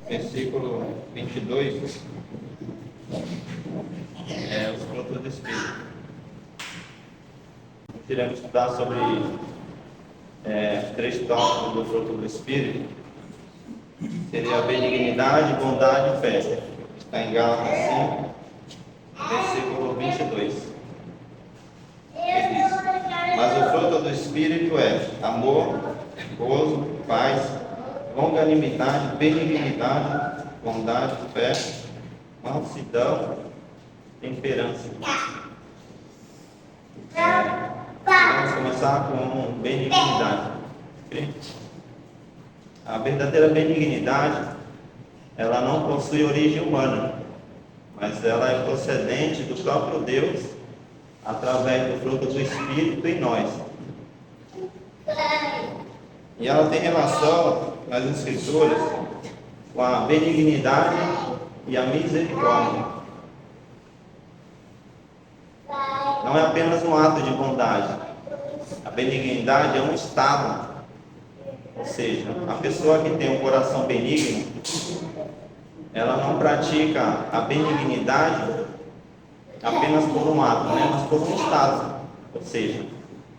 versículo 22, os frutos do Espírito. Iremos estudar sobre três tópicos do fruto do Espírito. Seria a benignidade, bondade e fé. Está em Gálatas 5, versículo 22. Ele diz: mas o fruto do Espírito é amor, gozo, paz, longanimidade, benignidade, bondade, fé, mansidão, temperança. Vamos começar com benignidade. Okay? A verdadeira benignidade, ela não possui origem humana, mas ela é procedente do próprio Deus, através do fruto do Espírito em nós. E ela tem relação nas Escrituras com a benignidade e a misericórdia. Não é apenas um ato de bondade. A benignidade é um estado. Ou seja, a pessoa que tem um coração benigno, ela não pratica a benignidade apenas por um ato, mas por um estado. Ou seja,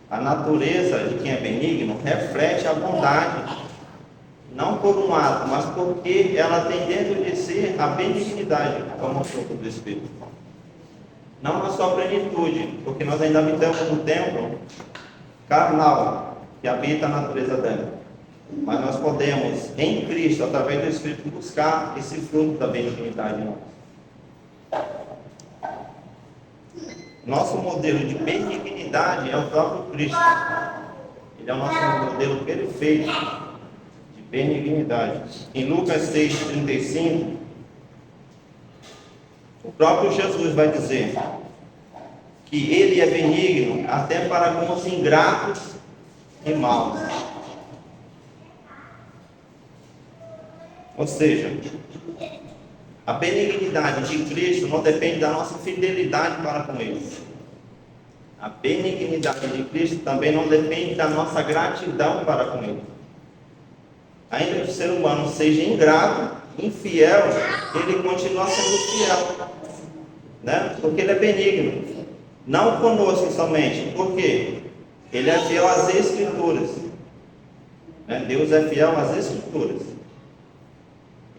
a natureza de quem é benigno reflete a bondade, não por um ato, mas porque ela tem dentro de si a benignidade como fruto do Espírito. Não na sua plenitude, porque nós ainda habitamos no templo carnal que habita a natureza dela. Mas nós podemos, em Cristo, através do Espírito, buscar esse fruto da benignidade em nós. Nosso modelo de benignidade é o próprio Cristo. Ele é o nosso modelo perfeito de benignidade. Em Lucas 6,35, o próprio Jesus vai dizer que ele é benigno até para com os ingratos e maus. Ou seja, a benignidade de Cristo não depende da nossa fidelidade para com Ele. A benignidade de Cristo também não depende da nossa gratidão para com Ele. Ainda que o ser humano seja ingrato, infiel, ele continua sendo fiel, porque ele é benigno. Não conosco somente, porque ele é fiel às Escrituras. Deus é fiel às Escrituras.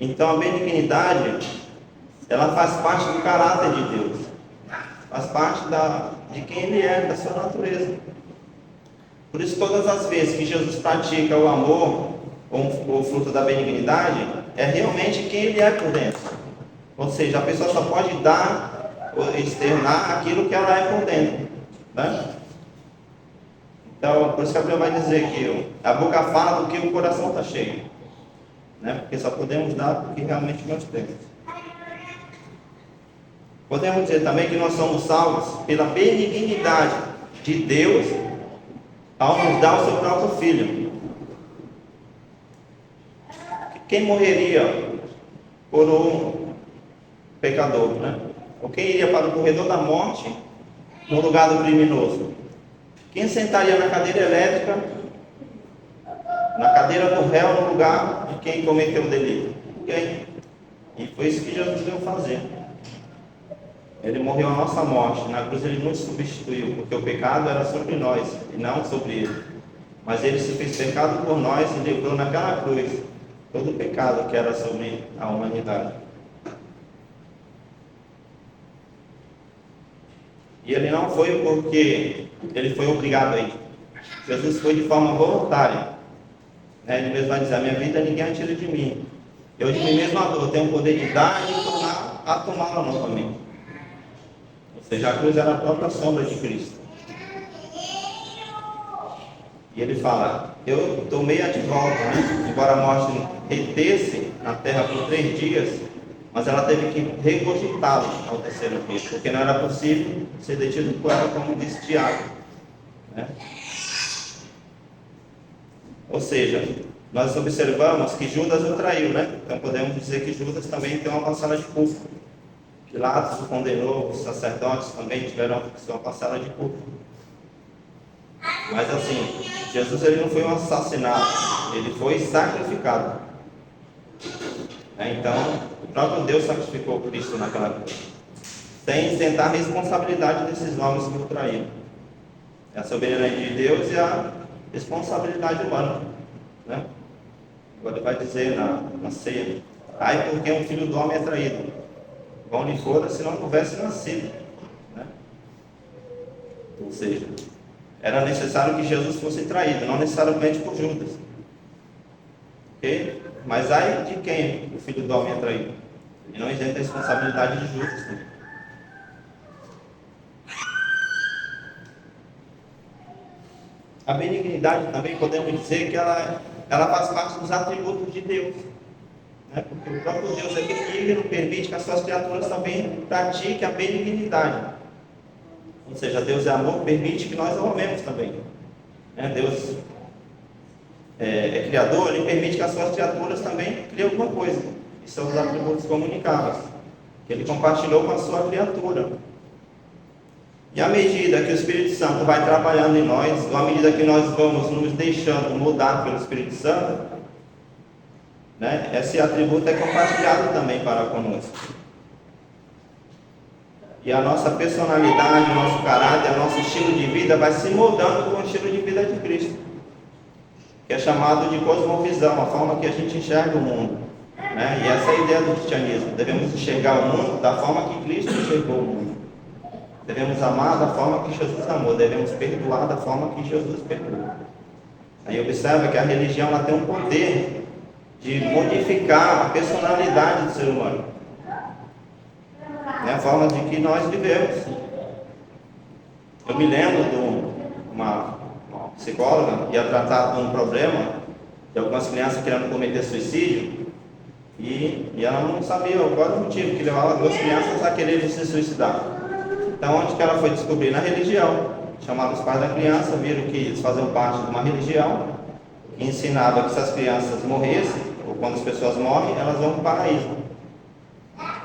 Então a benignidade, ela faz parte do caráter de Deus, faz parte de quem Ele é, da sua natureza. Por isso, todas as vezes que Jesus pratica o amor, ou o fruto da benignidade, é realmente quem Ele é por dentro. Ou seja, a pessoa só pode dar ou externar aquilo que ela é por dentro. Então, por isso que a Bíblia vai dizer que a boca fala do que o coração está cheio. Porque só podemos dar o que realmente nós temos. Podemos dizer também que nós somos salvos pela benignidade de Deus ao nos dar o seu próprio Filho. Quem morreria por um pecador, Ou quem iria para o corredor da morte no lugar do criminoso? Quem sentaria na cadeira elétrica, na cadeira do réu, no lugar de quem cometeu o delito? Ninguém. E foi isso que Jesus veio fazer. Ele morreu a nossa morte. Na cruz ele nos substituiu, porque o pecado era sobre nós e não sobre ele. Mas ele se fez pecado por nós e livrou naquela cruz todo o pecado que era sobre a humanidade. E ele não foi porque ele foi obrigado a ir. Jesus foi de forma voluntária. Ele mesmo vai dizer: a minha vida ninguém a tira de mim. Eu de mim mesmo a dou, eu tenho o poder de dar e tornar a tomá-la novamente. Ou seja, a cruz era a própria sombra de Cristo. E ele fala: eu tomei-a de volta, embora a morte retesse na terra por 3 dias, mas ela teve que regurgitá-lo ao terceiro dia, porque não era possível ser detido por ela, como disse Tiago. Ou seja, nós observamos que Judas o traiu, Então podemos dizer que Judas também tem uma parcela de culpa. Pilatos o condenou, os sacerdotes também tiveram uma parcela de culpa. Mas assim, Jesus ele não foi um assassinato, ele foi sacrificado. Então, o próprio Deus sacrificou Cristo naquela cruz, sem isentar a responsabilidade desses homens que o traíram. É a soberania de Deus e a responsabilidade humana, né? Agora ele vai dizer na ceia: ai, porque um filho do homem é traído, bom lhe fora se não houvesse nascido, né? Ou seja, era necessário que Jesus fosse traído, não necessariamente por Judas, ok? Mas ai de quem o filho do homem é traído, e não isenta a responsabilidade de Judas também. A benignidade também podemos dizer que ela faz parte dos atributos de Deus, né? Porque o próprio Deus é benigno, permite que as suas criaturas também pratiquem a benignidade. Ou seja, Deus é amor, permite que nós o amemos também, né? Deus é criador, ele permite que as suas criaturas também criem alguma coisa. E são os atributos comunicáveis que ele compartilhou com a sua criatura. E à medida que o Espírito Santo vai trabalhando em nós, ou à medida que nós vamos nos deixando mudar pelo Espírito Santo, né, esse atributo é compartilhado também para conosco. E a nossa personalidade, o nosso caráter, o nosso estilo de vida vai se moldando com o estilo de vida de Cristo, que é chamado de cosmovisão, a forma que a gente enxerga o mundo, né? E essa é a ideia do cristianismo. Devemos enxergar o mundo da forma que Cristo enxergou o mundo. Devemos amar da forma que Jesus amou, devemos perdoar da forma que Jesus perdoou. Aí observa que a religião ela tem um poder de modificar a personalidade do ser humano, é a forma de que nós vivemos. Eu me lembro de uma psicóloga que ia tratar de um problema de algumas crianças querendo cometer suicídio, e ela não sabia qual era o motivo que levava duas crianças a quererem se suicidar. Então, onde que ela foi descobrir? Na religião. Chamaram os pais da criança, viram que eles faziam parte de uma religião que ensinava que se as crianças morressem, ou quando as pessoas morrem, elas vão para o paraíso,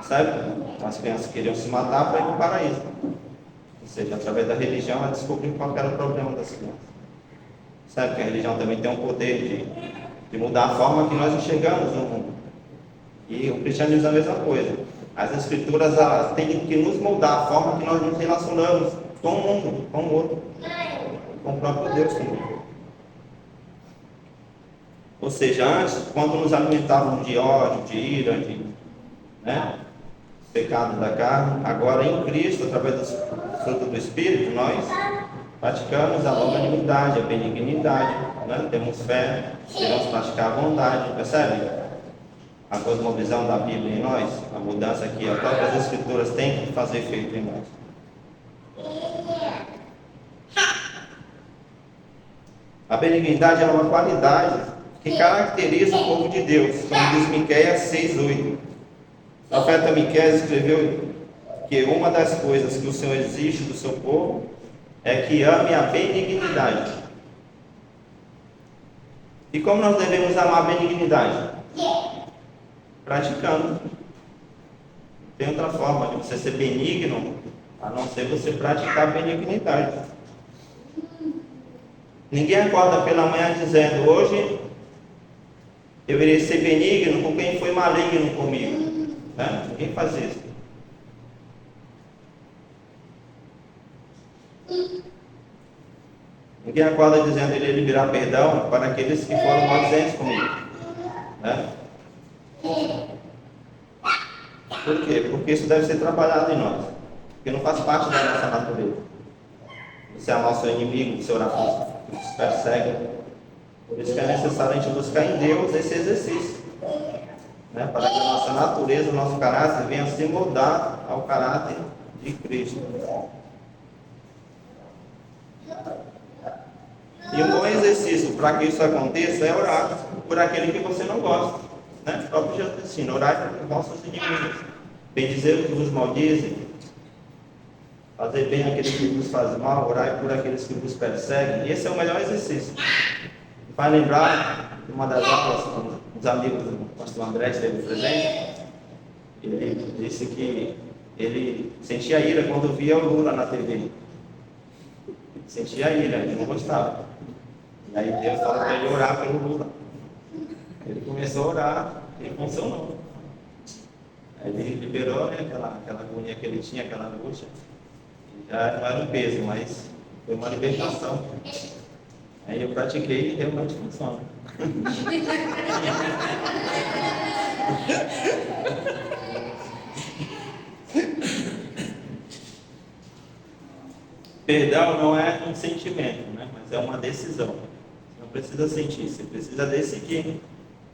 certo? Então, as crianças queriam se matar para ir para o paraíso. Ou seja, através da religião, ela descobriu qual era o problema das crianças. Sabe que a religião também tem um poder de mudar a forma que nós enxergamos o mundo. E o cristianismo é a mesma coisa. As escrituras elas têm que nos moldar a forma que nós nos relacionamos com o mundo, com o outro, com o próprio Deus também. Ou seja, antes, quando nos alimentavam de ódio, de ira, né, pecados da carne, agora em Cristo, através do fruto do Espírito, nós praticamos a longanimidade, a benignidade, né? Temos fé, devemos praticar a bondade, percebe? A cosmovisão da Bíblia em nós, a mudança que as próprias Escrituras têm que fazer efeito em nós. A benignidade é uma qualidade que caracteriza o povo de Deus, como diz Miqueias 6:8. O profeta Miqueias escreveu que uma das coisas que o Senhor exige do seu povo é que ame a benignidade. E como nós devemos amar a benignidade? Praticando. Tem outra forma de você ser benigno, a não ser você praticar a benignidade. Ninguém acorda pela manhã dizendo: hoje eu irei ser benigno com quem foi maligno comigo, né? Ninguém faz isso. Ninguém acorda dizendo: ele irei liberar perdão para aqueles que foram maldizentes comigo, né? Por quê? Porque isso deve ser trabalhado em nós, porque não faz parte da nossa natureza. Você amar o seu inimigo, você orar por os que perseguem. Por isso que é necessário a gente buscar em Deus esse exercício, né? Para que a nossa natureza, o nosso caráter venha se moldar ao caráter de Cristo. E um bom exercício para que isso aconteça é orar por aquele que você não gosta, né? O próprio Jesus ensina: orar por vossos inimigos, bendizer os que vos maldizem, fazer bem àqueles que vos fazem mal, orar por aqueles que vos perseguem. Esse é o melhor exercício. Vai lembrar de uma das aulas, os amigos do pastor André esteve presente, ele disse que ele sentia ira quando via o Lula na TV. Sentia ira, ele não gostava. E aí Deus falou para ele orar pelo Lula. Ele começou a orar, ele funcionou. Aí ele liberou, né, aquela agonia que ele tinha, aquela angústia. Já não era um peso, mas foi uma libertação. Aí eu pratiquei e realmente funciona. Perdão não é um sentimento, né? Mas é uma decisão. Você não precisa sentir, você precisa decidir.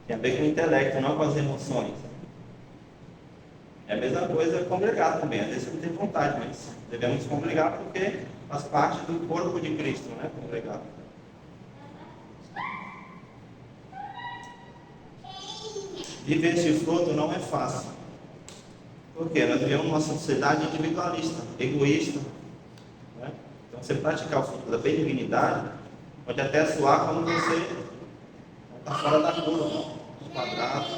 Tem a ver com o intelecto, não com as emoções. É a mesma coisa congregar também. Às vezes você não tem vontade, mas devemos congregar porque faz parte do corpo de Cristo, né? Congregar. Viver esse fruto não é fácil. Por quê? Nós vivemos uma sociedade individualista, egoísta. Né? Então, você praticar o fruto da benignidade pode até soar como você está fora da curva, quadrado.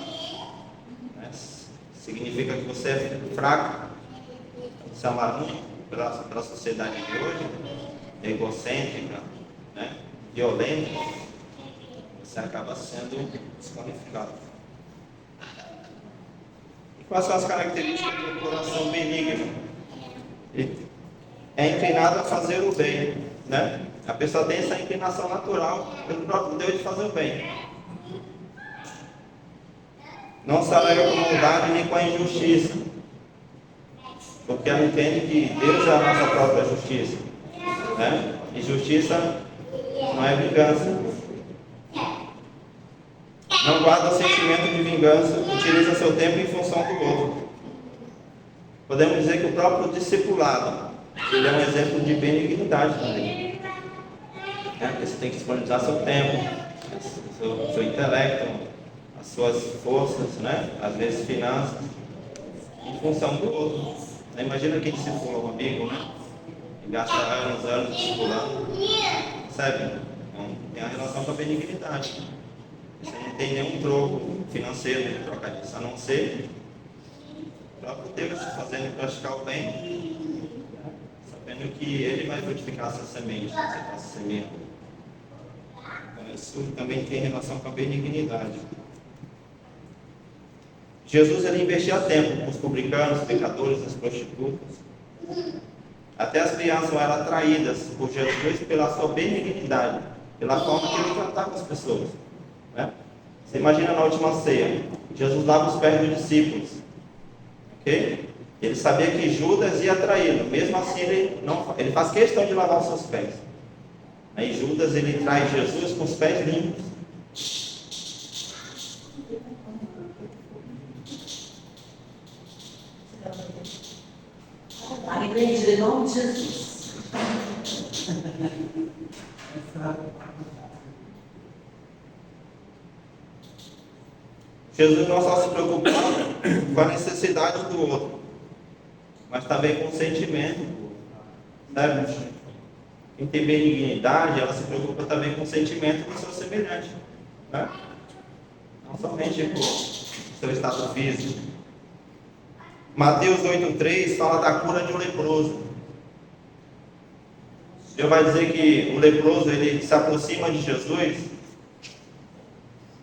Né? Significa que você é fraco, você é maluco pela sociedade de hoje, egocêntrica, né? Violenta. Você acaba sendo desqualificado. E quais são as características do coração benigno? É inclinado a fazer o bem, né? A pessoa tem essa inclinação natural pelo próprio Deus de fazer o bem. Não se alega com maldade nem com a injustiça, porque ela entende que Deus é a nossa própria justiça, né? E justiça não é vingança. Não guarda sentimento de vingança, utiliza seu tempo em função do outro. Podemos dizer que o próprio discipulado, ele é um exemplo de benignidade também. Porque você tem que disponibilizar seu tempo, seu intelecto, as suas forças, né? Às vezes finanças, em função do outro. Imagina quem discipula um amigo, né? E gasta anos discipulando. Percebe? Então, tem a relação com a benignidade. Você não tem nenhum troco financeiro de trocar disso, a não ser o próprio Deus te fazendo praticar o bem, sabendo que Ele vai frutificar essa semente que você está semeando. Então, isso também tem relação com a benignidade. Jesus, ele investia tempo com os publicanos, pecadores, as prostitutas. Até as crianças eram atraídas por Jesus pela sua benignidade, pela forma que ele tratava com as pessoas. Né? Você imagina na última ceia, Jesus lava os pés dos discípulos, ok? Ele sabia que Judas ia traí-lo, mesmo assim ele faz questão de lavar os seus pés. Aí Judas, ele traz Jesus com os pés limpos. A igreja em nome de Jesus. Jesus não só se preocupava com a necessidade do outro, mas também com o sentimento do outro. Sabe? Quem tem benignidade, ela se preocupa também com o sentimento do seu semelhante. Né? Não somente com o seu estado físico. Mateus 8,3 fala da cura de um leproso. Deus vai dizer que o leproso, ele se aproxima de Jesus,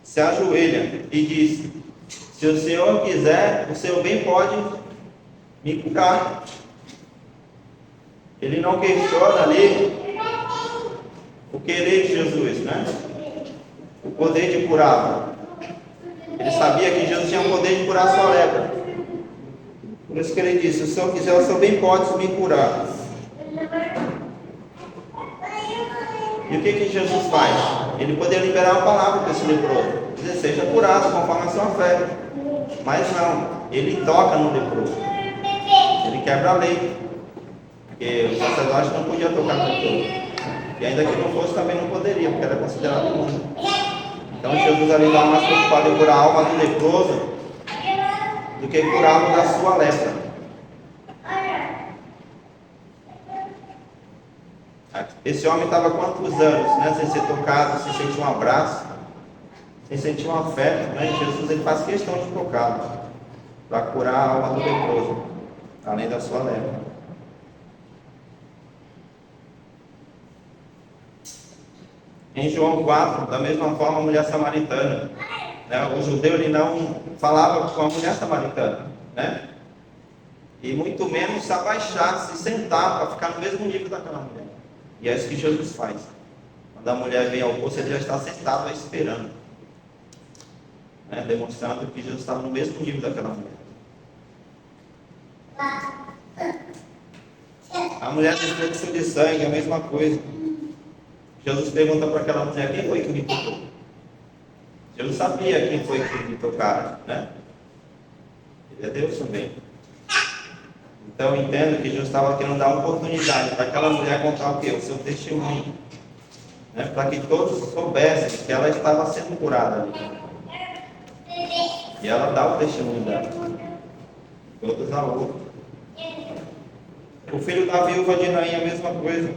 se ajoelha e diz: se o Senhor quiser, o Senhor bem pode me curar. Ele não questiona ali o querer de Jesus, né? O poder de curá-lo. Ele sabia que Jesus tinha o poder de curar a sua lepra. Por isso que ele disse: se o Senhor quiser, o Senhor bem pode me curar. E o que Jesus faz? Ele poderia liberar uma palavra para esse leproso, dizer: seja curado conforme a sua fé. Mas não, ele toca no leproso, ele quebra a lei, porque o sacerdote não podia tocar no leproso, e ainda que não fosse, também não poderia, porque era considerado imundo. Então Jesus ali estava mais preocupado em curar a alma do leproso do que curá-lo da sua lepra. Esse homem estava quantos anos, né, sem ser tocado, sem sentir um abraço, sem sentir um afeto, né? E Jesus, ele faz questão de tocá-lo para curar a alma do leproso, além da sua lepra. Em João 4, da mesma forma, a mulher samaritana, né? O judeu ele não falava com a mulher samaritana, né? E muito menos se abaixar, se sentar para ficar no mesmo nível daquela mulher. E é isso que Jesus faz. Quando a mulher vem ao poço, ele já está sentado esperando, né? Demonstrando que Jesus estava no mesmo nível daquela mulher. A mulher tem fluxo de sangue, é a mesma coisa. Jesus pergunta para aquela mulher: quem foi que me tocou? Jesus sabia quem foi que me tocaram, né? Ele é Deus também. Então eu entendo que Jesus estava querendo dar oportunidade para aquela mulher contar o quê? O seu testemunho, né? Para que todos soubessem que ela estava sendo curada ali. E ela dá o testemunho dela. Todos a ouvem. O filho da viúva de Naim, a mesma coisa.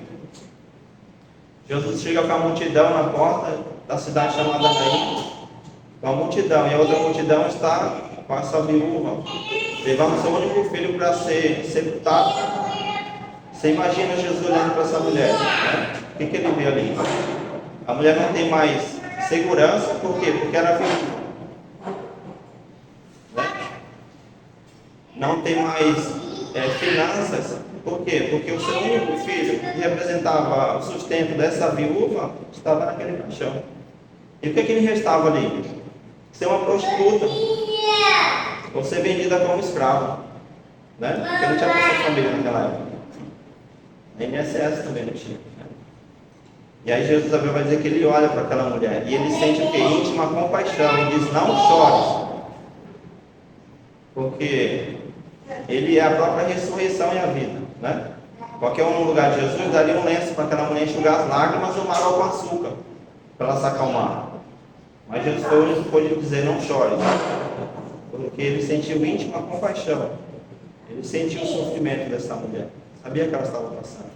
Jesus chega com a multidão na porta da cidade chamada Naim, com a multidão, e a outra multidão está com essa viúva, levando seu único filho para ser sepultado. Você imagina Jesus olhando para essa mulher, né? O que ele vê ali? A mulher não tem mais segurança, por quê? Porque era viúva, né? Não tem mais finanças, por quê? Porque o seu único filho, que representava o sustento dessa viúva, estava naquele caixão. E o que lhe restava ali? Ser uma prostituta, ou ser vendida como escravo, né? Porque não tinha sua família naquela época. A INSS também não tinha, né? E aí Jesus vai dizer que ele olha para aquela mulher e ele sente o que? Íntima compaixão, e diz: não chores, porque ele é a própria ressurreição e a vida, né? Qualquer um no lugar de Jesus daria um lenço para aquela mulher enxugar as lágrimas ou um marol com açúcar para ela se acalmar. Mas Jesus foi o único que pôde dizer: não chore, porque ele sentiu íntima compaixão. Ele sentiu o sofrimento dessa mulher, sabia que ela estava passando.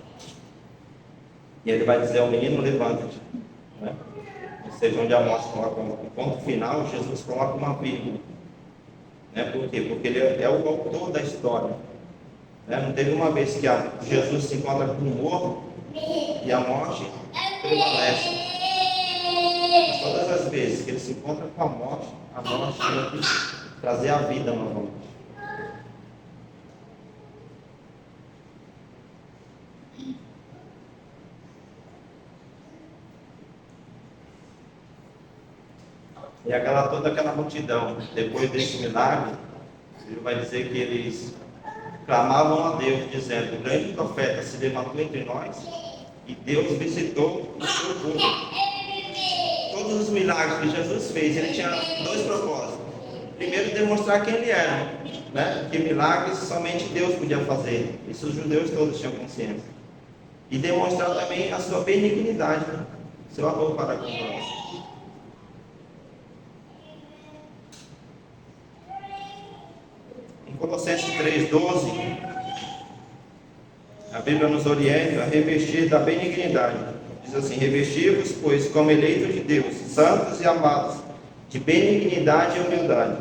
E ele vai dizer ao menino: levanta-te, né? Ou seja, onde a morte coloca um ponto final, Jesus coloca uma vírgula, né? Por quê? Porque ele é o autor da história, né? Não teve uma vez que Jesus se encontra com o morto e a morte prevalece. Mas todas as vezes que ele se encontra com a morte tem que trazer a vida novamente. E toda aquela multidão, depois desse milagre, ele vai dizer que eles clamavam a Deus, dizendo: o grande profeta se levantou entre nós e Deus visitou o seu povo. Todos os milagres que Jesus fez, ele tinha dois propósitos. Primeiro, demonstrar quem ele era, né? Que milagres somente Deus podia fazer. Isso os judeus todos tinham consciência. E demonstrar também a sua benignidade, né? Seu amor para com nós. Em Colossenses 3,12, a Bíblia nos orienta a revestir da benignidade. Diz assim: revestir-vos, pois, como eleitos de Deus, santos e amados, de benignidade e humildade.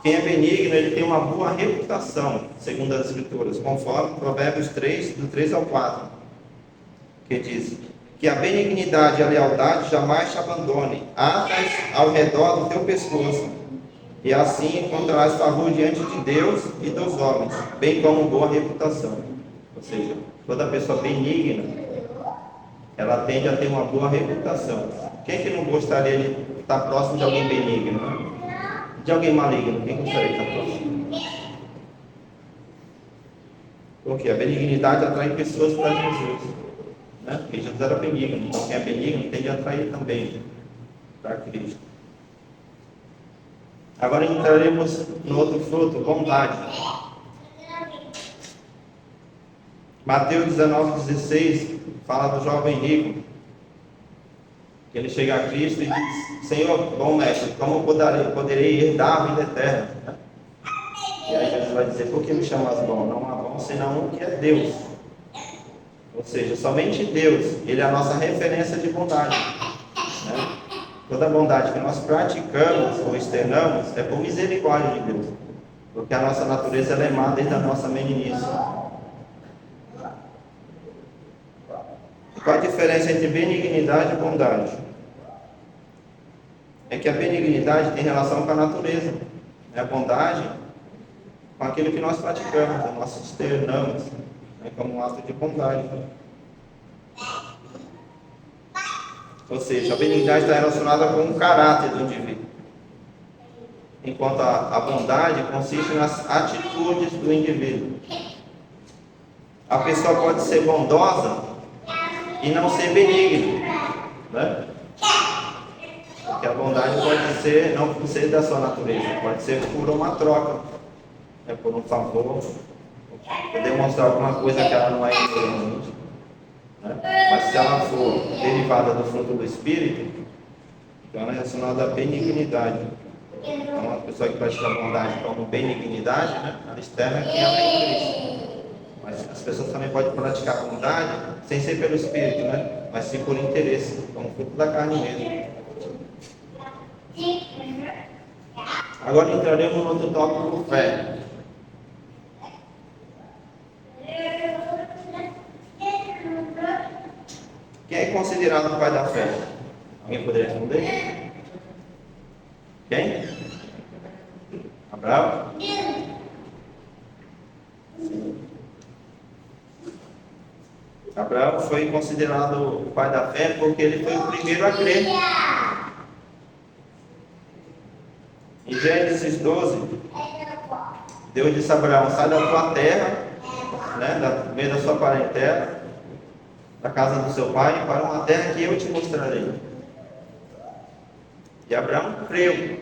Quem é benigno, ele tem uma boa reputação, segundo as Escrituras, conforme Provérbios 3, do 3 ao 4, que diz que a benignidade e a lealdade jamais te abandone, atas ao redor do teu pescoço, e assim encontrarás favor diante de Deus e dos homens, bem como boa reputação. Ou seja, toda pessoa benigna, ela tende a ter uma boa reputação. Quem que não gostaria de estar próximo de alguém benigno, né? De alguém maligno? Quem gostaria de estar próximo? Porque a benignidade atrai pessoas para Jesus, né? Porque Jesus era benigno, então quem é benigno tende a atrair também para Cristo. Agora entraremos no outro fruto, bondade. Mateus 19,16 fala do jovem rico, que ele chega a Cristo e diz: Senhor, bom mestre, como poderei herdar a vida eterna? E aí Jesus vai dizer: por que me chamas bom? Não há bom senão um que é Deus. Ou seja, somente Deus, ele é a nossa referência de bondade, né? Toda bondade que nós praticamos ou externamos é por misericórdia de Deus, porque a nossa natureza ela é má desde a nossa meninice. Qual a diferença entre benignidade e bondade? é que a benignidade tem relação com a natureza, né? A bondade com aquilo que nós praticamos, nós externamos, né? Como um ato de bondade. Ou seja, a benignidade está relacionada com o caráter do indivíduo, enquanto a bondade consiste nas atitudes do indivíduo. A pessoa pode ser bondosa e não ser benigna, né? Porque a bondade pode ser, não ser da sua natureza, pode ser por uma troca, né? Por um favor, por demonstrar alguma coisa que ela não é inteiramente, né? Mas se ela for derivada do fruto do Espírito, então ela é relacionada à benignidade. Então a pessoa que pratica a bondade como benignidade, né? Ela externa que ela é em Cristo. Mas as pessoas também podem praticar a bondade sem ser pelo Espírito, né? Mas sim por interesse, como fruto da carne mesmo. Agora entraremos no outro tópico, fé. Quem é considerado o pai da fé? Alguém poderia responder? Quem? Abraão? Abraão foi considerado o pai da fé porque ele foi o primeiro a crer. Em Gênesis 12, Deus disse a Abraão: sai da tua terra, né, do meio da sua parentela, da casa do seu pai, para uma terra que eu te mostrarei. E Abraão creu,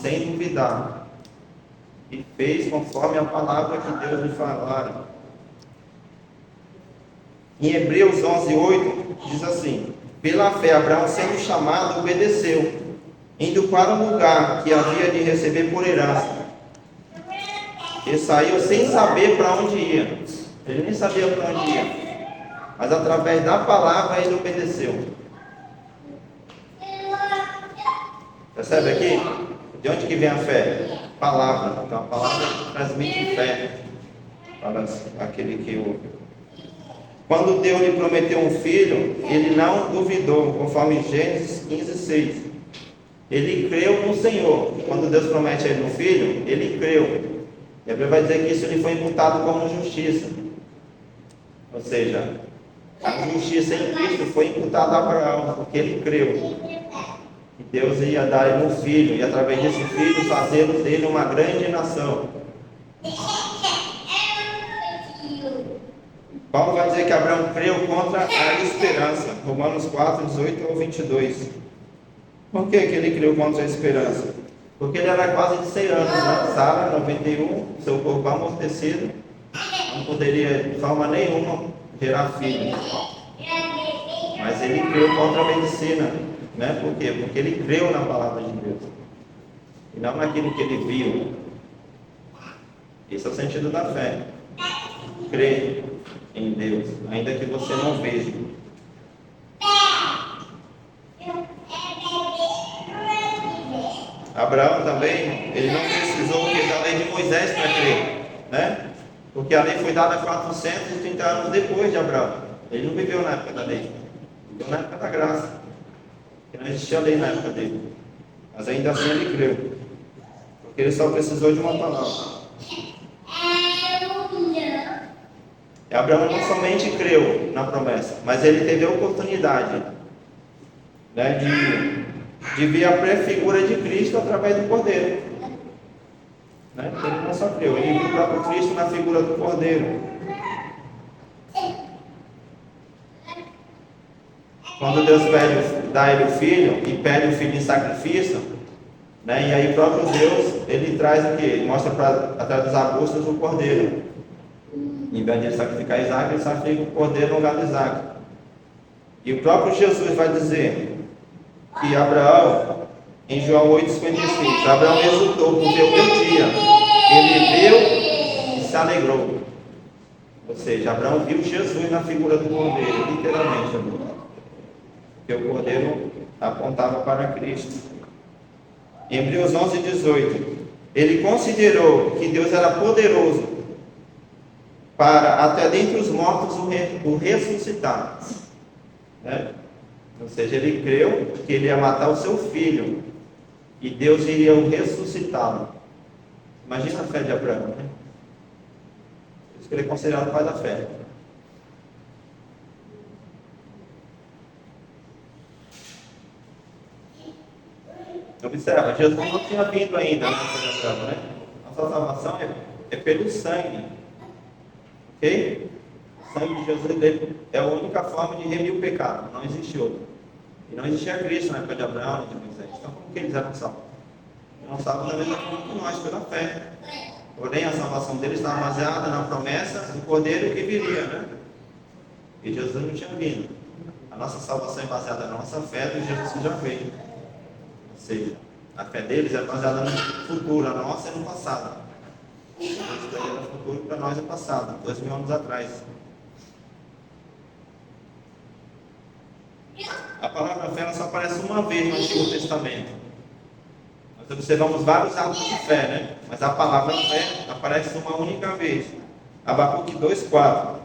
sem duvidar, e fez conforme a palavra que Deus lhe falara. Em Hebreus 11:8 diz assim: pela fé Abraão, sendo chamado, obedeceu, indo para um lugar que havia de receber por herança. Ele saiu sem saber para onde ia. Ele nem sabia para onde ia, mas através da palavra ele obedeceu. Percebe aqui? De onde que vem a fé? Palavra. Então a palavra transmite fé para aquele que ouve. Quando Deus lhe prometeu um filho, ele não duvidou, conforme Gênesis 15:6. Ele creu no Senhor. Quando Deus promete a ele um filho, ele creu. E a Bíblia vai dizer que isso lhe foi imputado como justiça. Ou seja, a justiça em Cristo foi imputada a Abraão, porque ele creu. E Deus ia dar a ele um filho, e através desse filho fazer dele uma grande nação. Paulo vai dizer que Abraão creu contra a esperança. Romanos 4:18-22. Por que ele creu contra a esperança? Porque ele era quase de 100 anos, né? Sara, 91, seu corpo amortecido, não poderia de forma nenhuma gerar filhos. Mas ele creu contra a medicina, né? Por quê? Porque ele creu na palavra de Deus, e não naquilo que ele viu. Esse é o sentido da fé. Crer em Deus, ainda que você não veja. Abraão também, ele não precisou da lei de Moisés para crer, né? Porque a lei foi dada 430 anos depois de Abraão. Ele não viveu na época da lei, viveu na época da graça, porque não existia lei na época dele. Mas ainda assim ele creu, porque ele só precisou de uma palavra. E Abraão não somente creu na promessa, mas ele teve a oportunidade, né, de ver a prefigura de Cristo através do Cordeiro, né? Ele não só creu, ele viu o próprio Cristo na figura do Cordeiro. Quando Deus dá a ele o filho, e pede o filho em sacrifício, né? E aí o próprio Deus, ele traz o que? Ele mostra atrás dos arbustos o Cordeiro. Em vez de ele sacrificar Isaac, ele sacrifica o Cordeiro no lugar de Isaac. E o próprio Jesus vai dizer que Abraão, em João 8,56, Abraão exultou por ver o meu dia. Ele viu e se alegrou. Ou seja, Abraão viu Jesus na figura do Cordeiro, literalmente. Porque o Cordeiro apontava para Cristo. Em Hebreus 11:18, ele considerou que Deus era poderoso para até dentre os mortos o ressuscitar, né? Ou seja, ele creu que ele ia matar o seu filho, e Deus iria o ressuscitá-lo. Imagina a fé de Abraão, né? Por isso que ele é considerado pai da fé. Observa, Jesus não tinha vindo ainda, né, Abraão, né? Nossa salvação é pelo sangue. Ok? O sangue de Jesus é a única forma de remir o pecado. Não existe outra. E não existia Cristo na época de Abraão e de Moisés. Então como que eles eram salvos? Eram salvos da mesma forma que nós, pela fé. Porém, a salvação deles está baseada na promessa do Cordeiro que viria, né? E Jesus não tinha vindo. A nossa salvação é baseada na nossa fé do Jesus que já veio. Ou seja, a fé deles é baseada no futuro, a nossa é no passado. Isso daí é no futuro, para nós é passado, 2000 anos atrás. A palavra fé ela só aparece uma vez no Antigo Testamento. Nós observamos vários atos de fé, né? Mas a palavra fé aparece uma única vez. Abacuque 2,4,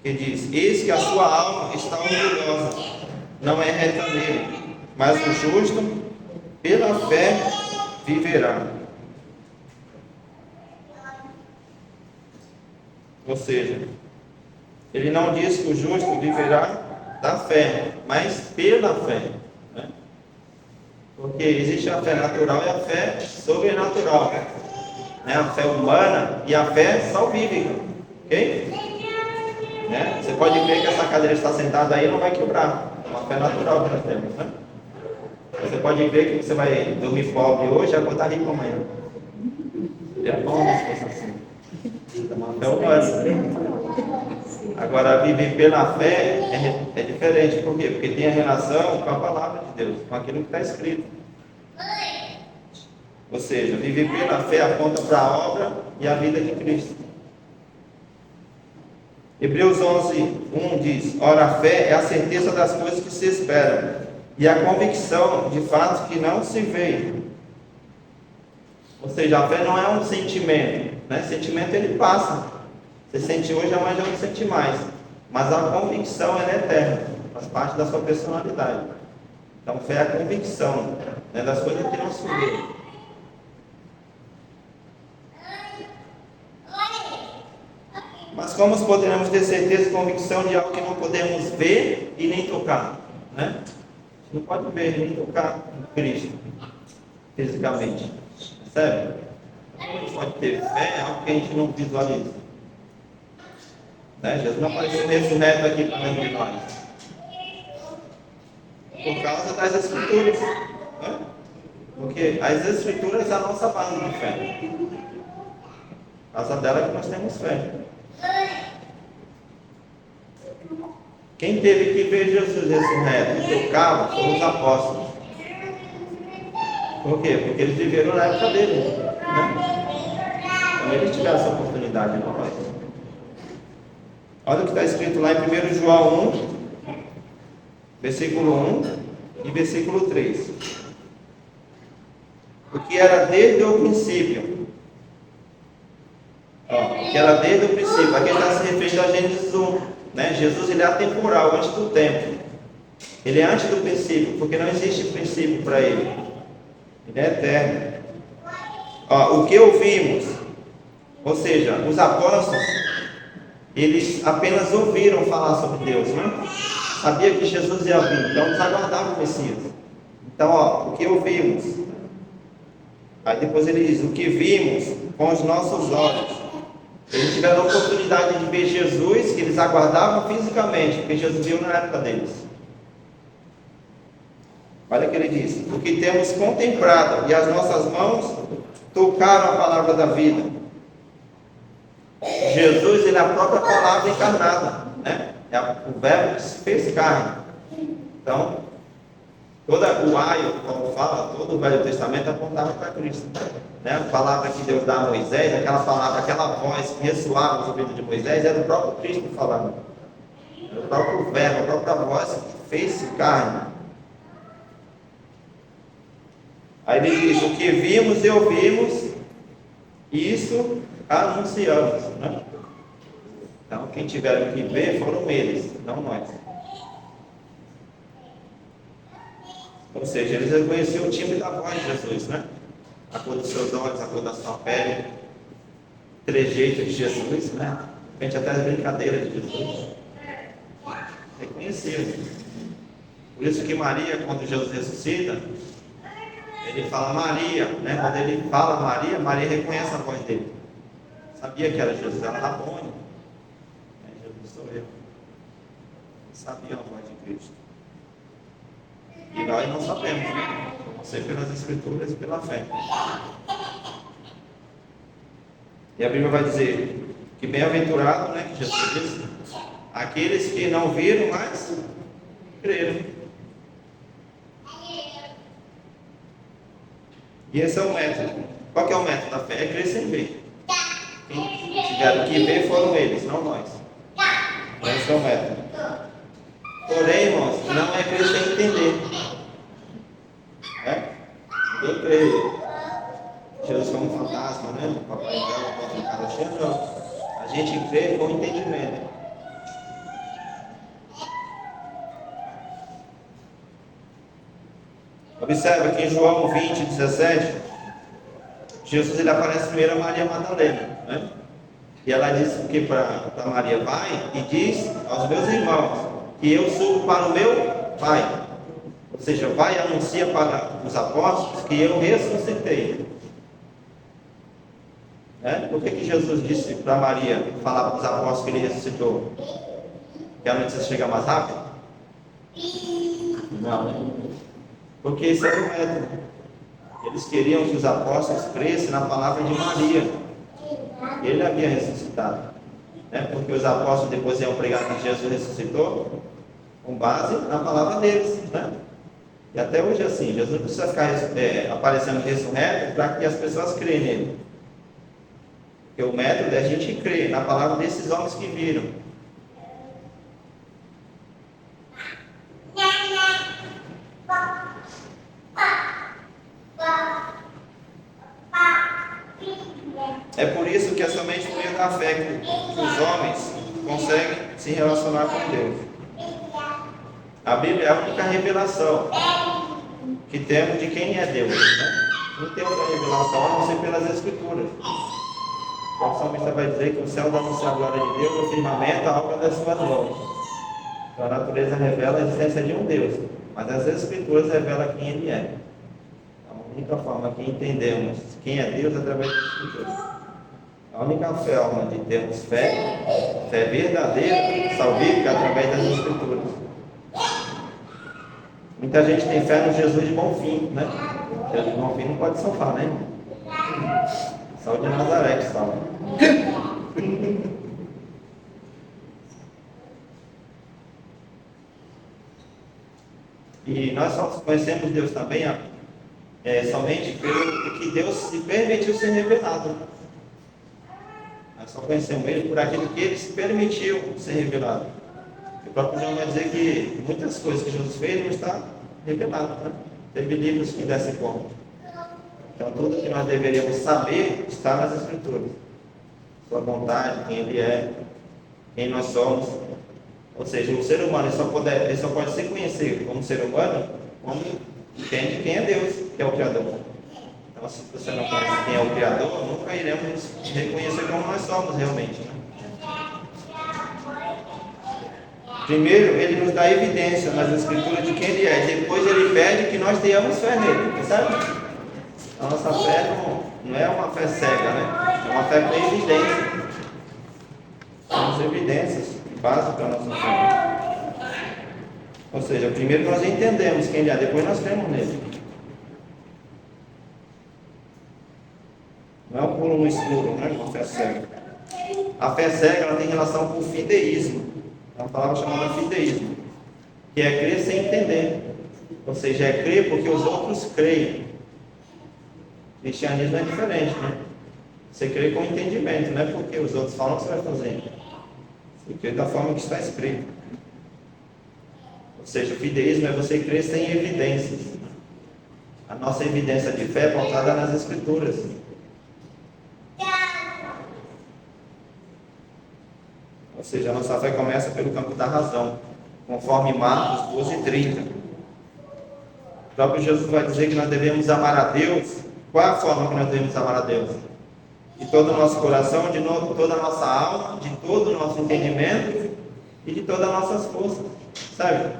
que diz: eis que a sua alma está orgulhosa, não é reta nele, mas o justo pela fé viverá. Ou seja, ele não diz que o justo viverá da fé, mas pela fé, né? Porque existe a fé natural e a fé sobrenatural, né? A fé humana e a fé salvífica, ok? Né? Você pode ver que essa cadeira está sentada aí não vai quebrar, é uma fé natural que nós temos, né? Você pode ver que você vai dormir pobre hoje e acordar rico amanhã. É bom se fosse assim. É uma fé humana. Agora, viver pela fé é diferente. Por quê? Porque tem a relação com a palavra de Deus, com aquilo que está escrito. Ou seja, viver pela fé aponta para a obra e a vida de Cristo. Hebreus 11:1 diz: ora, a fé é a certeza das coisas que se esperam e a convicção de fatos que não se veem. Ou seja, a fé não é um sentimento, né? Sentimento ele passa. Você sente hoje, amanhã já não sente mais. Mas a convicção ela é eterna, faz parte da sua personalidade. Então, fé é a convicção, né, das coisas que não se vê. Mas como poderemos ter certeza e convicção de algo que não podemos ver e nem tocar, né? A gente não pode ver nem tocar Cristo fisicamente, percebe? A gente pode ter fé, é algo que a gente não visualiza, né? Jesus não apareceu ressurreto aqui para dentro de nós por causa das Escrituras, né? Porque as Escrituras são a nossa base de fé. Por causa dela que nós temos fé. Quem teve que ver Jesus ressurreto e tocá-lo foram os apóstolos. Por quê? Porque eles viveram na época dele, né? Então eles tiveram essa oportunidade, não nós. Olha o que está escrito lá em 1 João 1, versículo 1 e versículo 3. O que era desde o princípio. O que era desde o princípio. Aqui está se referindo a Gênesis 1. Né? Jesus ele é atemporal, antes do tempo. Ele é antes do princípio, porque não existe princípio para ele. Ele é eterno. O que ouvimos, ou seja, os apóstolos, eles apenas ouviram falar sobre Deus, né? Sabia que Jesus ia vir, então eles aguardavam o Messias. Então, o que ouvimos. Aí depois ele diz: o que vimos com os nossos olhos. Eles tiveram a oportunidade de ver Jesus, que eles aguardavam fisicamente, porque Jesus viu na época deles. Olha o que ele diz: o que temos contemplado, e as nossas mãos tocaram a palavra da vida. Jesus, ele é a própria palavra encarnada, né? É o verbo que se fez carne. Então, todo o aio, como fala, todo o Velho Testamento apontava para Cristo, né? A palavra que Deus dá a Moisés, aquela palavra, aquela voz que ressoava nos ouvidos de Moisés, era o próprio Cristo falando. Era o próprio verbo, a própria voz que fez carne. Aí ele diz: o que vimos e ouvimos, isso anunciamos, né? Então, quem tiveram que ver foram eles, não nós. Ou seja, eles reconheciam o timbre da voz de Jesus, né? A cor dos seus olhos, a cor da sua pele, o trejeito de Jesus, né? A gente até as brincadeiras de Jesus. Reconheciam. Por isso que Maria, quando Jesus ressuscita, ele fala Maria, né? Quando ele fala Maria, Maria reconhece a voz dele. Sabia que era Jesus, ela era Rabone. Jesus sou eu. Sabia a voz de Cristo. E nós não sabemos, né? Não sei pelas Escrituras e pela fé. E a Bíblia vai dizer que bem-aventurado, né? Que Jesus disse, aqueles que não viram, mas creram. E esse é o método. Qual que é o método da fé? É crer sem ver. Quem tiveram que ver foram eles, não nós. Esse é o método. Porém, irmãos, não é crer sem entender. Ninguém crê Jesus como um fantasma, né? O Papai Noel bota um cara cheio, não. A gente crê com entendimento. Observa que em João 20, 17, Jesus ele aparece primeiro a Maria Madalena, né? E ela disse que para Maria, vai e diz aos meus irmãos que eu subo para o meu Pai. Ou seja, vai e anuncia para os apóstolos que eu ressuscitei. Por que Jesus disse para Maria falar para os apóstolos que ele ressuscitou? Que a notícia chega mais rápido? Não. Porque esse era o método. Eles queriam que os apóstolos crescem na palavra de Maria. Ele havia ressuscitado. Porque os apóstolos depois iam pregar que Jesus ressuscitou com base na palavra deles. E até hoje é assim. Jesus precisa ficar aparecendo ressurreto para que as pessoas creem nele. Porque o método é a gente crer na palavra desses homens que viram. É por isso que é somente por meio da fé que os homens conseguem se relacionar com Deus. A Bíblia é a única revelação que temos de quem é Deus. Não tem outra revelação a não ser pelas Escrituras. O salmista vai dizer que o céu dá anuncia a glória de Deus, o firmamento a obra das suas mãos. Então a natureza revela a existência de um Deus, mas as Escrituras revelam quem Ele é. A única forma que entendemos quem é Deus é através das Escrituras. A única forma de termos fé verdadeira, salvífica, é através das Escrituras. Muita gente tem fé no Jesus de Bonfim, né? Jesus de Bonfim não pode salvar, né? Só de Nazaré que salva. E nós só conhecemos Deus também somente pelo que Deus se permitiu ser revelado. Nós só conhecemos Ele por aquilo que Ele se permitiu ser revelado. O próprio João vai dizer que muitas coisas que Jesus fez não está revelado. Teve livros que dessem conta. Então tudo que nós deveríamos saber está nas Escrituras. Sua vontade, quem Ele é, quem nós somos. Ou seja, o ser humano ele só pode se conhecer como ser humano quando entende quem é Deus, que é o Criador. Então, se você não conhece quem é o Criador, nunca iremos reconhecer como nós somos realmente. Primeiro, Ele nos dá evidência nas Escrituras de quem Ele é. Depois, Ele pede que nós tenhamos fé nele. Sabe? A nossa fé não é uma fé cega, né? É uma fé com evidência. Temos evidências básicas para a nossa fé. Ou seja, primeiro nós entendemos quem Ele é, depois nós cremos nele. Não é um pulo no escuro, não é uma fé cega. A fé cega ela tem relação com o fideísmo. É uma palavra chamada fideísmo, que é crer sem entender. Ou seja, é crer porque os outros creem. O cristianismo é diferente, né? Você crê com entendimento, não é porque os outros falam que você vai fazer. Você crê da forma que está escrito. Ou seja, o fideísmo é você crer sem evidências. A nossa evidência de fé é pautada nas Escrituras. Ou seja, a nossa fé começa pelo campo da razão, conforme Marcos 12:30. próprio Jesus vai dizer que nós devemos amar a Deus. Qual é a forma que nós devemos amar a Deus? De todo o nosso coração, de toda a nossa alma, de todo o nosso entendimento e de todas as nossas forças. Sabe?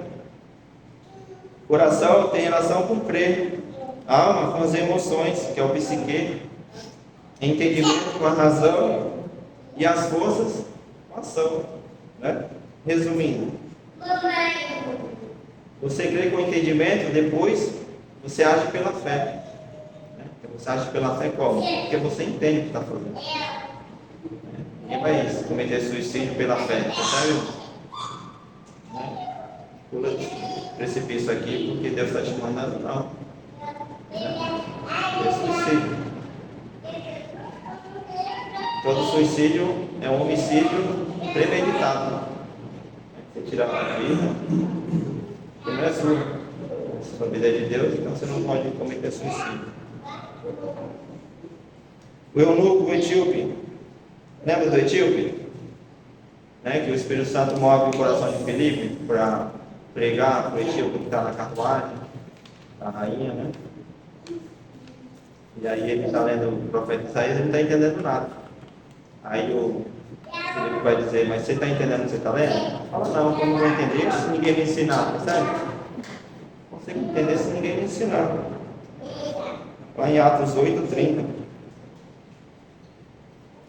Coração tem relação com crer, alma com as emoções, que é o psique, entendimento com a razão e as forças com a ação. Né? Resumindo, você crê com entendimento, depois você age pela fé. Você age pela fé como? Porque você entende o que está fazendo. Ninguém vai cometer suicídio pela fé, percebe? Pula o precipício aqui porque Deus está te mandando, não. É suicídio. Todo suicídio é um homicídio premeditado. Você tira a vida, que não é sua. Sua vida é de Deus, então você não pode cometer suicídio. O eunuco, o etíope, lembra do etíope? Que o Espírito Santo move o coração de Filipe para pregar para o etíope que está na carruagem, a rainha, né? E aí ele está lendo o profeta Isaías, ele não está entendendo nada. Aí o Filipe vai dizer, mas você está entendendo o que você está lendo? Fala, não, como não vou entender se ninguém me ensinar, percebe? Não consigo entender se ninguém me ensinar. Lá em Atos 8:30.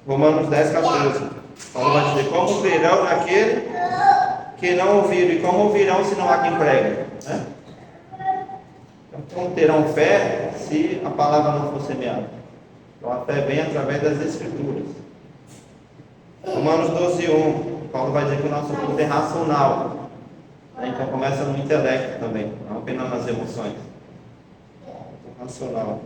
Romanos 10:14. Paulo vai dizer, como verão naquele que não ouviram, e como ouvirão se não há quem pregue? Né? Então, como terão fé se a palavra não for semeada? Então a fé vem através das Escrituras. Romanos 12:1. Paulo vai dizer que o nosso culto é racional. Então começa no intelecto também, não apenas nas emoções. Racional.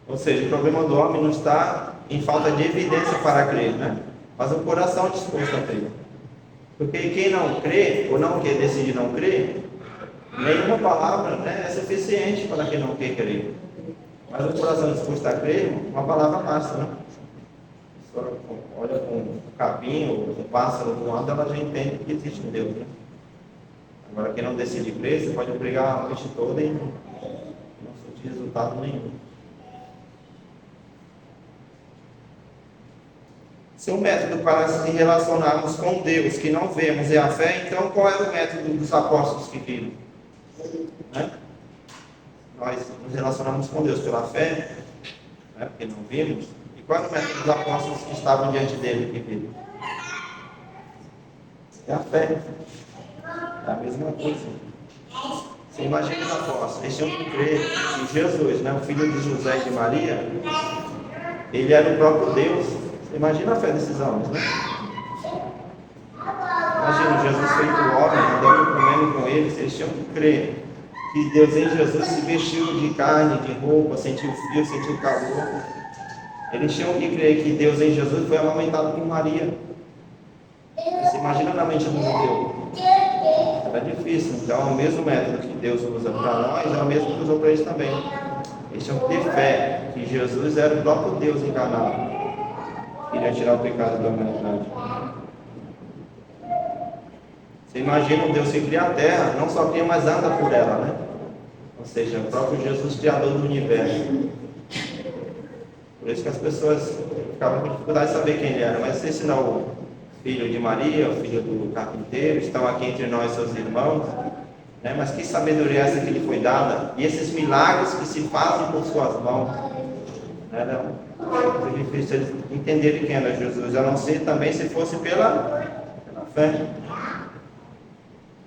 Ou seja, o problema do homem não está em falta de evidência para crer, né? Mas o coração disposto a crer. Porque quem não crê, ou não quer decidir não crer, nenhuma palavra, né, é suficiente para quem não quer crer. Mas o coração disposto a crer, uma palavra basta, né? A pessoa olha com um capim ou um pássaro voando, ela já entende que existe um Deus, né? Agora, quem não decide crer, você pode pregar a noite toda e não surtir resultado nenhum. Se o método para se relacionarmos com Deus, que não vemos, é a fé, então qual era o método dos apóstolos que viram? Né? Nós nos relacionamos com Deus pela fé, né? Porque não vimos. E qual era o método dos apóstolos que estavam diante dele que viram? É a fé. É a mesma coisa. Você imagina os apóstolos, eles tinham que crer que Jesus, né, o filho de José e de Maria, ele era o próprio Deus. Você imagina a fé desses homens, né? Imagina Jesus feito homem, andando comendo com eles tinham que crer que Deus em Jesus se vestiu de carne, de roupa, sentiu frio, sentiu calor. Eles tinham que crer que Deus em Jesus foi amamentado por Maria. Você imagina na mente do judeu? Era difícil, então é o mesmo método que Deus usa para nós, é o mesmo que usou para eles também. Eles tinham que ter fé que Jesus era o próprio Deus encarnado, que iria tirar o pecado da humanidade. Você imagina um Deus que cria a terra, não só cria, mas anda por ela, né? Ou seja, o próprio Jesus, criador do universo. Por isso que as pessoas ficavam com dificuldade de saber quem ele era, mas se ensinar o filho de Maria, o filho do carpinteiro, estão aqui entre nós, seus irmãos, né? Mas que sabedoria é essa que lhe foi dada? E esses milagres que se fazem por suas mãos, né? Era muito difícil eles entenderem quem era Jesus, a não ser também se fosse pela fé.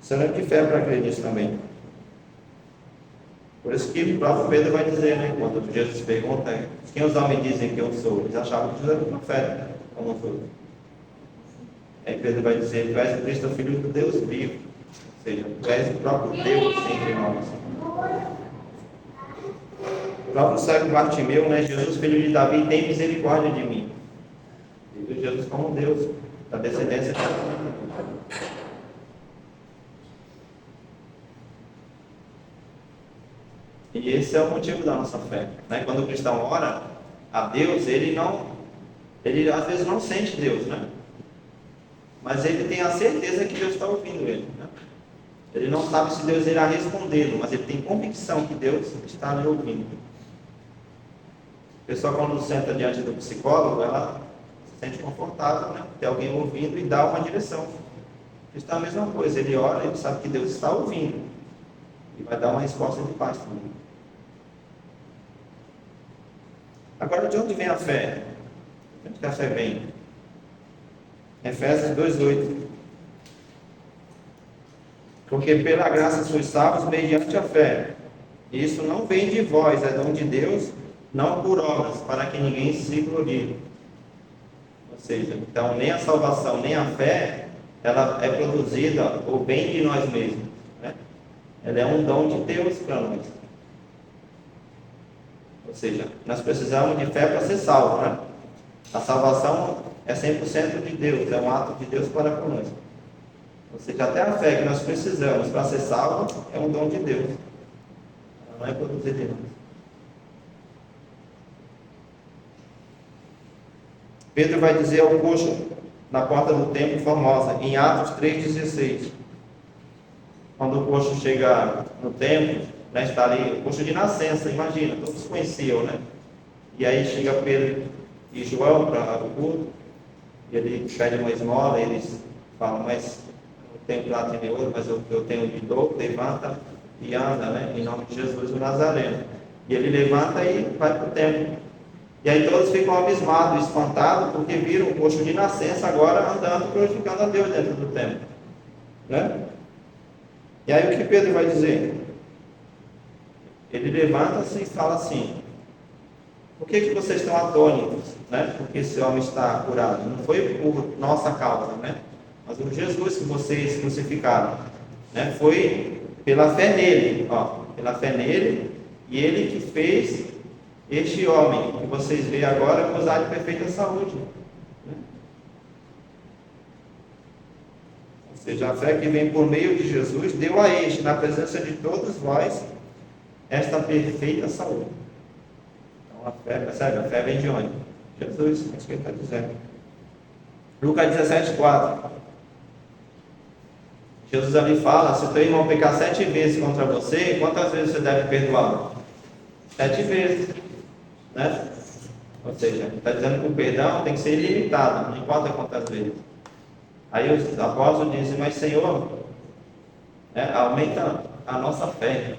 Você não tem fé para crer nisso também. Por isso que o próprio Pedro vai dizer, né? Quando Jesus pergunta quem os homens dizem que eu sou, eles achavam que Jesus era um profeta, como foi. Aí Pedro vai dizer, tu és o Cristo, filho do Deus vivo. Ou seja, tu és o próprio Deus entre nós. O próprio cego Bartimeu, né? Jesus, filho de Davi, tem misericórdia de mim. E Jesus como Deus, da descendência de Davi. E esse é o motivo da nossa fé, né? Quando o cristão ora a Deus, ele às vezes não sente Deus, né? Mas ele tem a certeza que Deus está ouvindo ele, né? Ele não sabe se Deus irá respondê-lo, mas ele tem convicção que Deus está lhe ouvindo. A pessoa, quando senta diante do psicólogo, ela se sente confortável, né? Ter alguém ouvindo e dá uma direção. Está a mesma coisa, ele ora, ele sabe que Deus está ouvindo e vai dar uma resposta de paz também. Agora, de onde vem a fé? De onde a fé vem? Efésios 2:8. Porque pela graça sois salvos mediante a fé. Isso não vem de vós, é dom de Deus, não por obras, para que ninguém se glorie. Ou seja, então nem a salvação, nem a fé, ela é produzida ou vem de nós mesmos, né? Ela é um dom de Deus para nós. Ou seja, nós precisamos de fé para ser salvo, né? A salvação é 100% de Deus, é um ato de Deus para conosco. Ou seja, até a fé que nós precisamos para ser salvo é um dom de Deus. Ela não é produzida de nós. Pedro vai dizer ao coxo na porta do templo Formosa, em Atos 3,16. Quando o coxo chega no templo, né, está ali, o coxo de nascença, imagina, todos conheciam, né? E aí chega Pedro e João para o culto, e ele pede uma esmola, e eles falam, mas não tenho prata nem ouro, mas eu tenho de dor, levanta e anda, né? Em nome de Jesus o Nazareno. E ele levanta e vai para o templo. E aí todos ficam abismados, espantados, porque viram o coxo de nascença agora andando, glorificando a Deus dentro do templo, né? E aí o que Pedro vai dizer? Ele levanta-se e fala assim: por que vocês estão atônitos, né? Porque esse homem está curado. Não foi por nossa causa, né? Mas o Jesus que vocês crucificaram, né? Foi pela fé nele, ó, pela fé nele, e ele que fez este homem que vocês veem agora gozar de perfeita saúde, né? Ou seja, a fé que vem por meio de Jesus deu a este, na presença de todos vós, esta perfeita saúde. Então a fé, percebe? A fé vem de onde? Jesus, é isso que ele está dizendo. Lucas 17:4. Jesus ali fala: se teu irmão pecar 7 vezes contra você, quantas vezes você deve perdoá-lo? 7 vezes, né? Ou seja, ele está dizendo que o perdão tem que ser ilimitado, não importa quantas vezes. Aí os apóstolos dizem: mas Senhor, né, aumenta a nossa fé.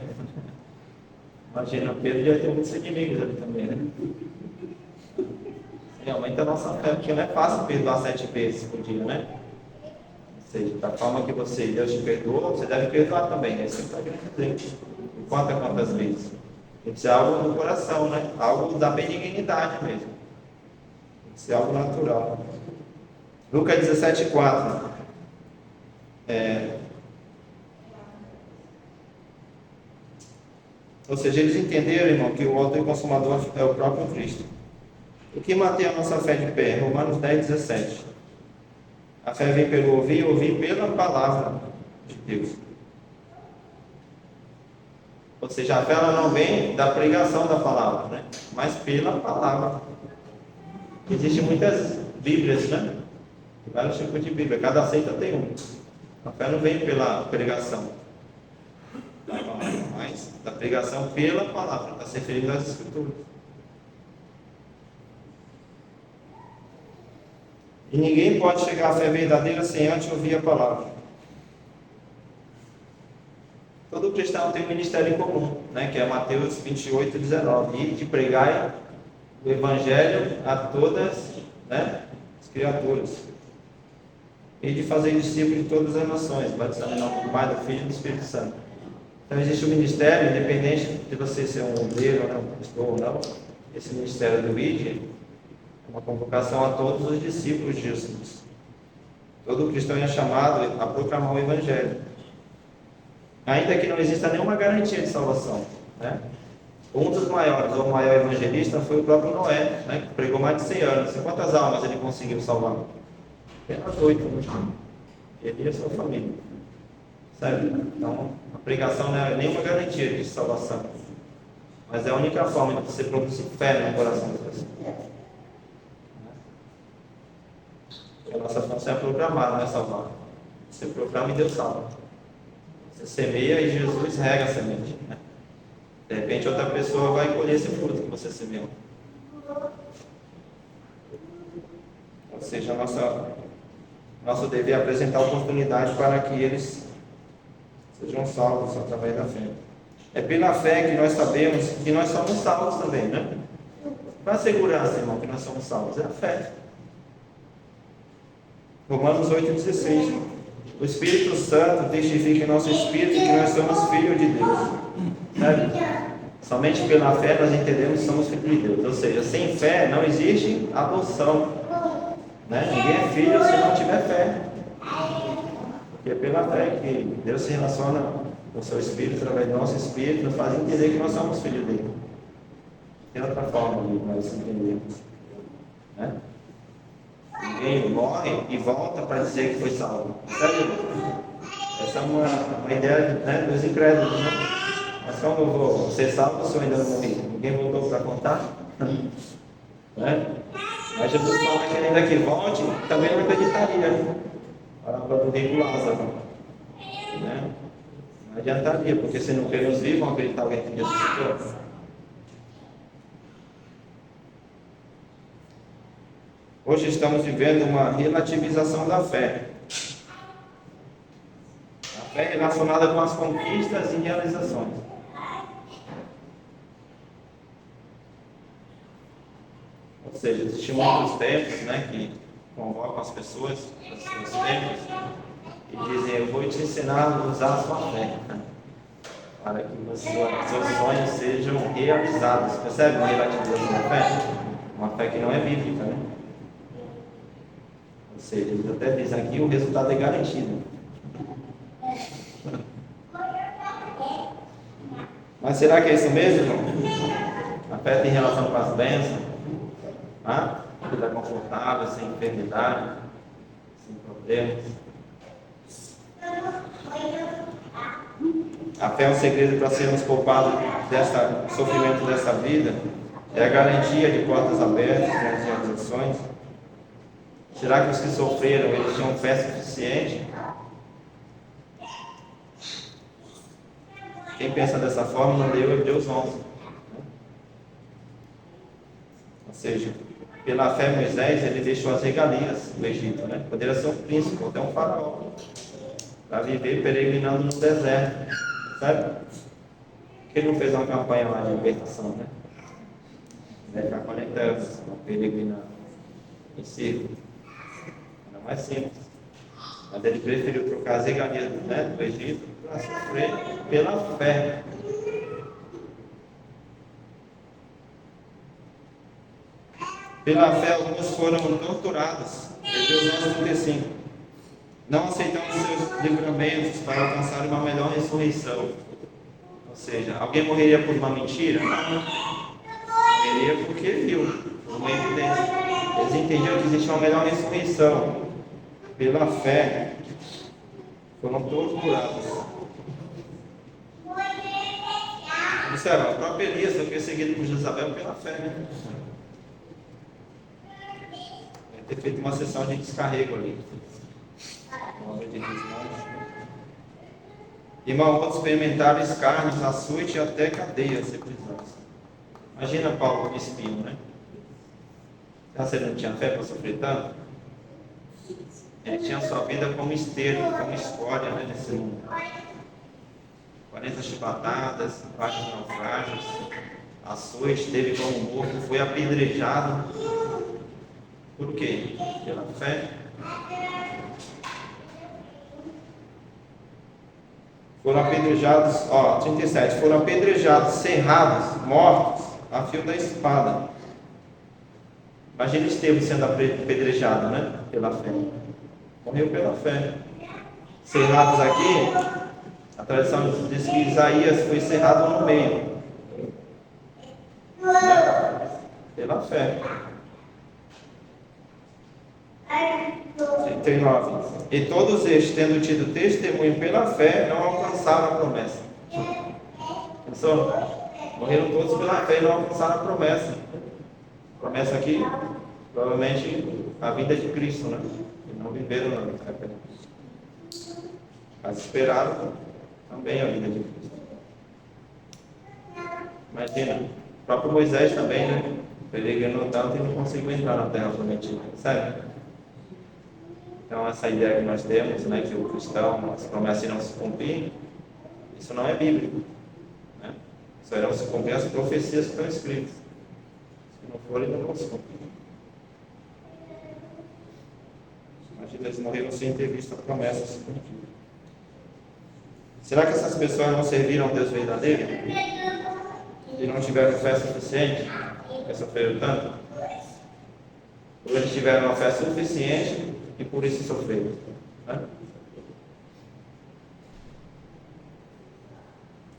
Imagina, Pedro já tem muitos inimigos ali também, né? E aumenta a nossa fé, porque não é fácil perdoar 7 vezes por dia, né? Ou seja, da forma que Deus te perdoa, você deve perdoar também. É isso que está querendo dizer. Não importa quantas vezes. Tem que ser algo no coração, né? Algo da benignidade mesmo. Tem que ser algo natural. Lucas 17:4. Ou seja, eles entenderam, irmão, que o autor e consumador é o próprio Cristo. O que mantém a nossa fé de pé? Romanos 10:17. A fé vem pelo ouvir, ouvir pela palavra de Deus. Ou seja, a fé ela não vem da pregação da palavra, né? Mas pela palavra. Existem muitas Bíblias, né? Vários tipos de Bíblia, cada seita tem um. A fé não vem pela pregação, mas da pregação pela palavra, está se referindo às Escrituras. E ninguém pode chegar à fé verdadeira sem antes ouvir a palavra. Todo cristão tem um ministério em comum, né, que é Mateus 28:19, e de pregar o Evangelho a todas, né, as criaturas, e de fazer discípulos de todas as nações, batizando em nome do Pai, do Filho e do Espírito Santo. Então existe um ministério, independente de você ser um obreiro, né, um pastor ou não. Esse ministério do ID é uma convocação a todos os discípulos de Jesus. Todo cristão é chamado a proclamar o Evangelho, ainda que não exista nenhuma garantia de salvação, né? Um dos maiores, ou o maior evangelista, foi o próprio Noé, né, que pregou mais de 100 anos. E quantas almas ele conseguiu salvar? Apenas 8, né? Ele e a sua família. Sabe? Então, a pregação não é nenhuma garantia de salvação, mas é a única forma de você produzir fé no coração das pessoas. A nossa função é proclamar, não é salvar. Você proclama e Deus salva. Você semeia e Jesus rega a semente, né? De repente outra pessoa vai colher esse fruto que você semeou. Ou seja, nosso dever é apresentar oportunidade para que eles sejam salvos através da fé. É pela fé que nós sabemos que nós somos salvos também, né? Qual a segurança, irmão, que nós somos salvos? É a fé. Romanos 8,16. O Espírito Santo testifica em nosso espírito que nós somos filhos de Deus. Sabe? Somente pela fé nós entendemos que somos filhos de Deus. Ou seja, sem fé não existe adoção, né? Ninguém é filho se não tiver fé. Porque é pela fé que Deus se relaciona com o seu Espírito, através do nosso Espírito, nos faz entender que nós somos filhos dele. Tem outra forma de nós entendermos, né? Ninguém morre e volta para dizer que foi salvo. Sabe? Essa é uma ideia, né, dos incrédulos, né? Mas como eu vou ser salvo se eu ainda não morri? Ninguém voltou para contar? Né? Mas Jesus fala que ainda que volte, também não acreditaria. Para o rico Lázaro, né? Não adiantaria, porque se não crê nos vivos, vão acreditar alguém que ressuscitou. Hoje estamos vivendo uma relativização da fé. A fé é relacionada com as conquistas e realizações. Ou seja, existem muitos tempos, né, que convocam as pessoas para os seus tempos e dizem: eu vou te ensinar a usar a sua fé, né, para que os seus sonhos sejam realizados. Percebe uma relativização da fé? Uma fé que não é bíblica, né? Ou seja, eles até dizem aqui: o resultado é garantido. Mas será que é isso mesmo, irmão? A fé tem relação com as bênçãos? Vida confortável, sem enfermidade, sem problemas. A fé é um segredo para sermos poupados desse sofrimento dessa vida. É a garantia de portas abertas, de realizações. Será que os que sofreram, eles tinham fé suficiente? Quem pensa dessa forma não leu Hebreus 11. Ou seja, pela fé Moisés, ele deixou as regalias do Egito, né? Poderia ser um príncipe, até um faraó, para viver peregrinando no deserto, sabe? Porque ele não fez uma campanha lá de libertação, né? Vai ficar 40 anos peregrinando em círculo. Era mais simples. Mas ele preferiu trocar as regalias, né, do Egito para sofrer pela fé. Pela fé, alguns foram torturados. Hebreus 11:35. Não aceitando seus livramentos para alcançar uma melhor ressurreição. Ou seja, alguém morreria por uma mentira? Não. Morreria porque viu, por uma evidência. Eles entendiam que existia uma melhor ressurreição. Pela fé, foram torturados. Observa, o próprio Elias foi perseguido por Jezabel pela fé, né? Ter feito uma sessão de descarrego ali. Irmão, outros experimentaram escárnios, açoite e até cadeias e prisões. Imagina Paulo como espinho, né? Será que ele não tinha fé para sofrer tanto? Ele tinha sua vida como esterco, como escória, né, nesse mundo. 40 chibatadas, vários naufrágios, açoite, teve como morto, foi apedrejado. Por quê? Pela fé. Foram apedrejados, 37, foram apedrejados, serrados, mortos, a fio da espada. Imagina Estevão sendo apedrejado, né? Pela fé. Morreu pela fé. Serrados aqui, a tradição diz que Isaías foi serrado no meio. Né? Pela fé. 39. E todos estes, tendo tido testemunho pela fé, não alcançaram a promessa. Pensou? Morreram todos pela fé e não alcançaram a promessa. Promessa aqui, provavelmente, a vinda de Cristo, né? E não viveram na época. Mas esperaram também a vida de Cristo. Imagina, o próprio Moisés também, né? Peregrinou tanto e não conseguiu entrar na terra prometida, sério. Então essa ideia que nós temos, né, que o cristão, as promessas irão se cumprir, isso não é bíblico, né? Só irão se cumprir as profecias que estão escritas. Se não forem, não vão se cumprir. Imagina, eles morreram sem ter visto a promessa se cumprir. Será que essas pessoas não serviram a Deus verdadeiro? E não tiveram fé suficiente? Porque sofreram tanto? Ou eles tiveram uma fé suficiente e por isso sofreram? Né?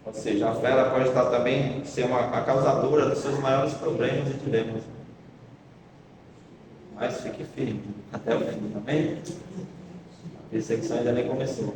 Ou seja, a fé ela pode estar também ser a causadora dos seus maiores problemas e dilemas. Mas fique firme até o fim, amém? A perseguição ainda nem começou.